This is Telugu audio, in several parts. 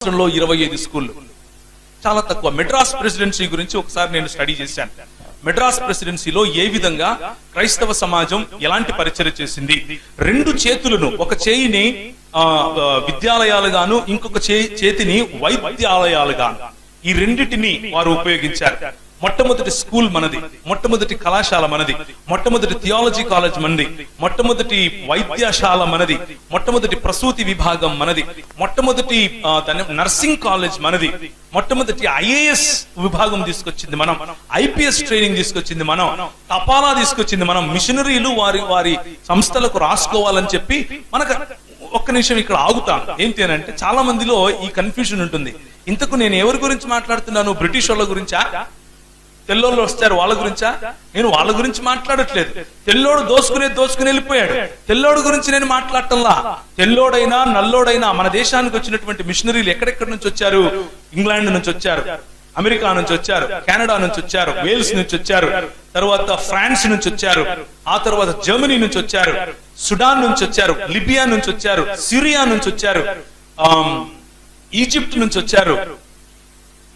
రాష్ట్రంలో 25 స్కూళ్ళు, చాలా తక్కువ. మెడ్రాస్ ప్రెసిడెన్సీ గురించి ఒకసారి నేను స్టడీ చేశాను. మెడ్రాస్ ప్రెసిడెన్సీలో ఏ విధంగా క్రైస్తవ సమాజం ఎలాంటి పరిచర్య చేసింది. 2 చేతులను, ఒక చేయిని విద్యాలయాలుగాను, ఇంకొక చేతిని వైద్యాలయాలుగాను, ఈ రెండిటిని వారు ఉపయోగించారు. మొట్టమొదటి స్కూల్ మనది, మొట్టమొదటి కళాశాల మనది, మొట్టమొదటి థియాలజీ కాలేజ్ మనది, మొట్టమొదటి వైద్యశాల మనది, మొట్టమొదటి ప్రసూతి విభాగం మనది, మొట్టమొదటి నర్సింగ్ కాలేజ్ మనది, మొట్టమొదటి ఐఏఎస్ విభాగం తీసుకొచ్చింది మనం, ఐపీఎస్ ట్రైనింగ్ తీసుకొచ్చింది మనం, తపాలా తీసుకొచ్చింది మనం. మిషనరీలు వారి వారి సంస్థలకు రాసుకోవాలని చెప్పి మనకు. ఒక్క నిమిషం ఇక్కడ ఆగుతాను. ఏంటి అని అంటే, చాలా మందిలో ఈ కన్ఫ్యూజన్ ఉంటుంది. ఇంతకు నేను ఎవరి గురించి మాట్లాడుతున్నాను? బ్రిటిష్ వాళ్ళ గురించా? తెల్లోళ్ళు వస్తారు వాళ్ళ గురించా? నేను వాళ్ళ గురించి మాట్లాడట్లేదు. తెల్లోడు దోసుకుని వెళ్ళిపోయాడు. తెల్లోడు గురించి నేను మాట్లాడటంలా. తెల్లోడైనా నల్లోడైనా మన దేశానికి వచ్చినటువంటి మిషనరీలు ఎక్కడెక్కడి నుంచి వచ్చారు? ఇంగ్లాండ్ నుంచి వచ్చారు, అమెరికా నుంచి వచ్చారు, కెనడా నుంచి వచ్చారు, వేల్స్ నుంచి వచ్చారు, తర్వాత ఫ్రాన్స్ నుంచి వచ్చారు, ఆ తర్వాత జర్మనీ నుంచి వచ్చారు, సుడాన్ నుంచి వచ్చారు, లిబియా నుంచి వచ్చారు, సిరియా నుంచి వచ్చారు, ఈజిప్ట్ నుంచి వచ్చారు,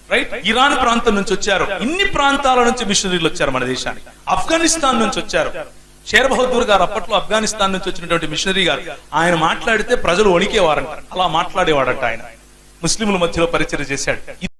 రైట్, ఇరాన్ ప్రాంతం నుంచి వచ్చారు. ఇన్ని ప్రాంతాల నుంచి మిషనరీలు వచ్చారు మన దేశానికి. ఆఫ్ఘనిస్తాన్ నుంచి వచ్చారు. షేర్ బహదూర్ గారు అప్పట్లో ఆఫ్ఘనిస్తాన్ నుంచి వచ్చినటువంటి మిషనరీ గారు. ఆయన మాట్లాడితే ప్రజలు వణికేవారంట. అలా మాట్లాడేవాడంట ఆయన. ముస్లింల మధ్యలో పరిచర్య చేశాడు.